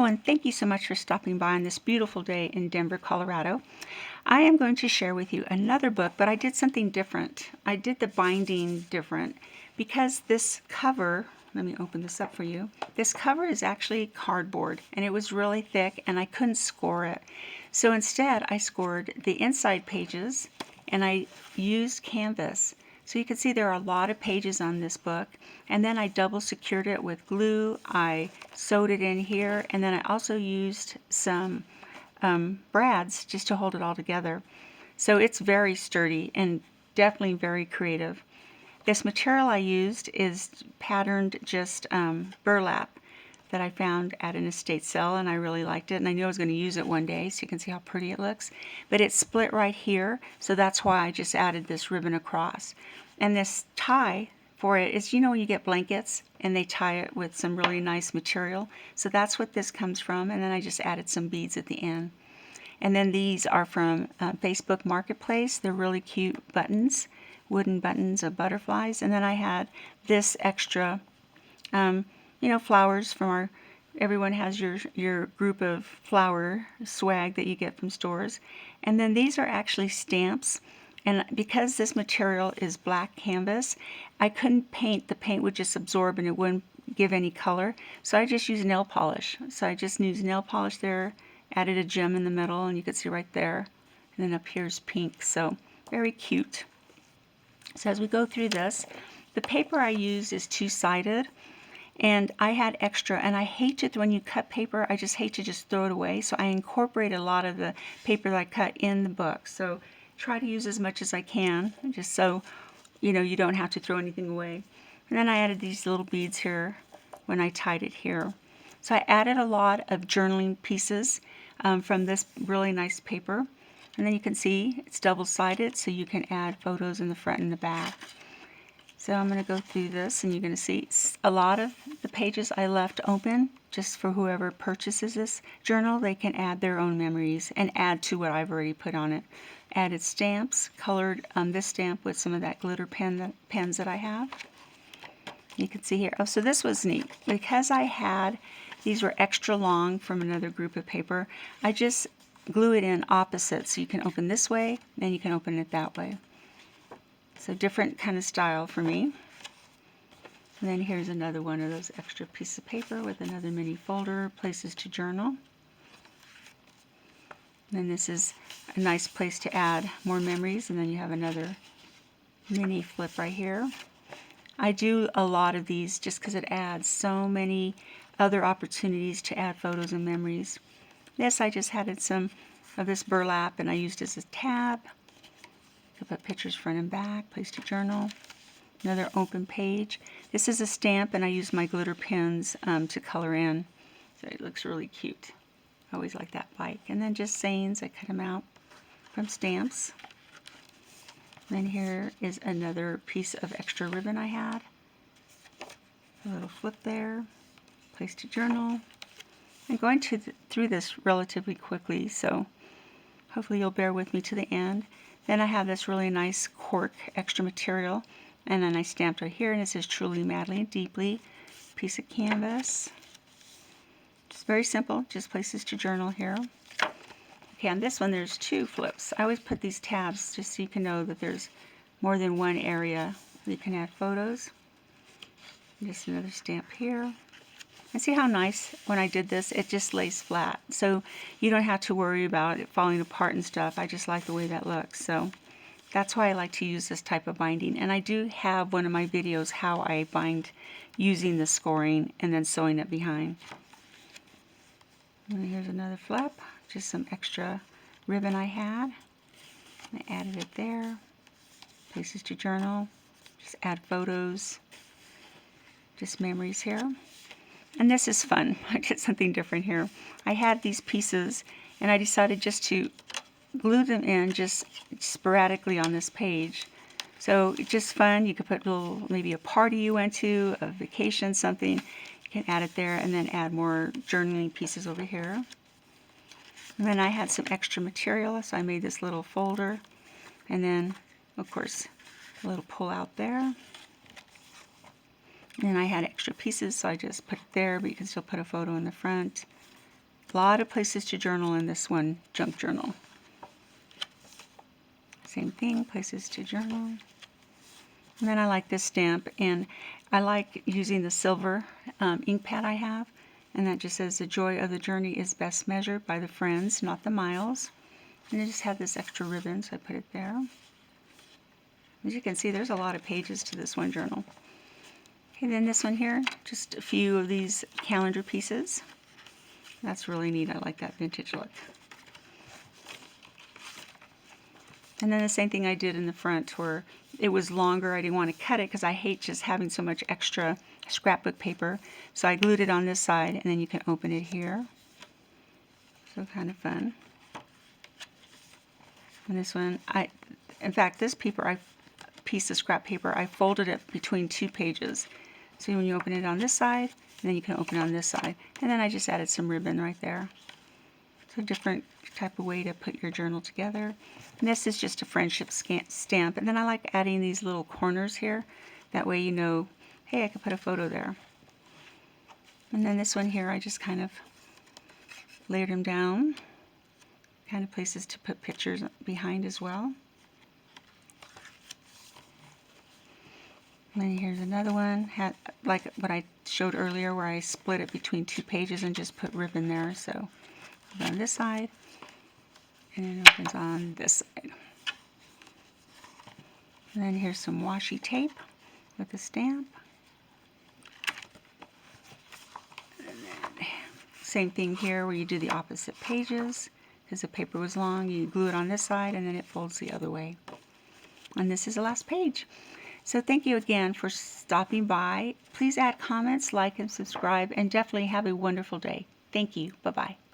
and thank you so much for stopping by on this beautiful day in Denver, Colorado. I am going to share with you another book, but I did something different. I did the binding different because this cover, let me open this up for you. This cover is actually cardboard and it was really thick and I couldn't score it. So instead I scored the inside pages and I used canvas. So you can see there are a lot of pages on this book, and then I double secured it with glue. I sewed it in here, and then I also used some brads just to hold it all together. So it's very sturdy and definitely very creative. This material I used is patterned just burlap that I found at an estate sale, and I really liked it, and I knew I was going to use it one day, so you can see how pretty it looks. But it's split right here, so that's why I just added this ribbon across. And this tie for it is, you know, when you get blankets and they tie it with some really nice material, so that's what this comes from. And then I just added some beads at the end. And then these are from Facebook Marketplace. They're really cute buttons, wooden buttons of butterflies. And then I had this extra flowers from our, everyone has your group of flower swag that you get from stores. And then these are actually stamps. And because this material is black canvas, I couldn't paint. The paint would just absorb and it wouldn't give any color. So I just used nail polish. So I just used nail polish there, added a gem in the middle, and you can see right there. And then up here's pink. So very cute. So as we go through this, the paper I used is two-sided. And I had extra, and I hate it when you cut paper, I just hate to just throw it away. So I incorporate a lot of the paper that I cut in the book. So try to use as much as I can, just so you don't have to throw anything away. And then I added these little beads here when I tied it here. So I added a lot of journaling pieces from this really nice paper. And then you can see it's double-sided, so you can add photos in the front and the back. So I'm going to go through this, and you're going to see a lot of the pages I left open just for whoever purchases this journal. They can add their own memories and add to what I've already put on it. Added stamps, colored this stamp with some of that glitter pens that I have. You can see here. Oh, so this was neat. Because I had, these were extra long from another group of paper, I just glue it in opposite. So you can open this way, and you can open it that way. So different kind of style for me. And then here's another one of those extra pieces of paper with another mini folder, places to journal. And then this is a nice place to add more memories, and then you have another mini flip right here. I do a lot of these just because it adds so many other opportunities to add photos and memories. This, I just added some of this burlap, and I used it as a tab. You can put pictures front and back, place to journal. Another open page. This is a stamp, and I used my glitter pens to color in. So it looks really cute. I always like that bike. And then just sayings, I cut them out from stamps. And then here is another piece of extra ribbon I had. A little flip there, place to journal. I'm going through this relatively quickly, so hopefully you'll bear with me to the end. Then I have this really nice cork extra material, and then I stamped right here, and it says Truly, Madly, and Deeply. Piece of canvas. Just very simple, just places to journal here. Okay, on this one there's two flips. I always put these tabs just so you can know that there's more than one area where you can add photos. Just another stamp here. And see how nice, when I did this, it just lays flat. So you don't have to worry about it falling apart and stuff. I just like the way that looks. So that's why I like to use this type of binding. And I do have one of my videos how I bind using the scoring and then sewing it behind. And here's another flip. Just some extra ribbon I had. I added it there. Places to journal. Just add photos. Just memories here. And this is fun. I did something different here. I had these pieces, and I decided just to glue them in just sporadically on this page. So it's just fun. You could put a little, maybe a party you went to, a vacation, something. You can add it there, and then add more journaling pieces over here. And then I had some extra material, so I made this little folder. And then, of course, a little pull out there. And I had extra pieces, so I just put it there, but you can still put a photo in the front. A lot of places to journal in this one junk journal. Same thing, places to journal. And then I like this stamp, and I like using the silver ink pad I have, and that just says the joy of the journey is best measured by the friends, not the miles. And I just had this extra ribbon, so I put it there. As you can see, there's a lot of pages to this one journal. Okay, then this one here, just a few of these calendar pieces. That's really neat. I like that vintage look. And then the same thing I did in the front where it was longer. I didn't want to cut it because I hate just having so much extra scrapbook paper. So I glued it on this side, and then you can open it here. So kind of fun. And this one, in fact, this piece of scrap paper, I folded it between two pages. So when you open it on this side, and then you can open it on this side. And then I just added some ribbon right there. So different type of way to put your journal together. And this is just a friendship stamp. And then I like adding these little corners here. That way you know, hey, I could put a photo there. And then this one here, I just kind of layered them down. Kind of places to put pictures behind as well. And then here's another one, like what I showed earlier where I split it between two pages and just put ribbon there. So on this side, and it opens on this side. And then here's some washi tape with a stamp. And then same thing here where you do the opposite pages. Because the paper was long, you glue it on this side and then it folds the other way. And this is the last page. So thank you again for stopping by. Please add comments, like, and subscribe, and definitely have a wonderful day. Thank you. Bye-bye.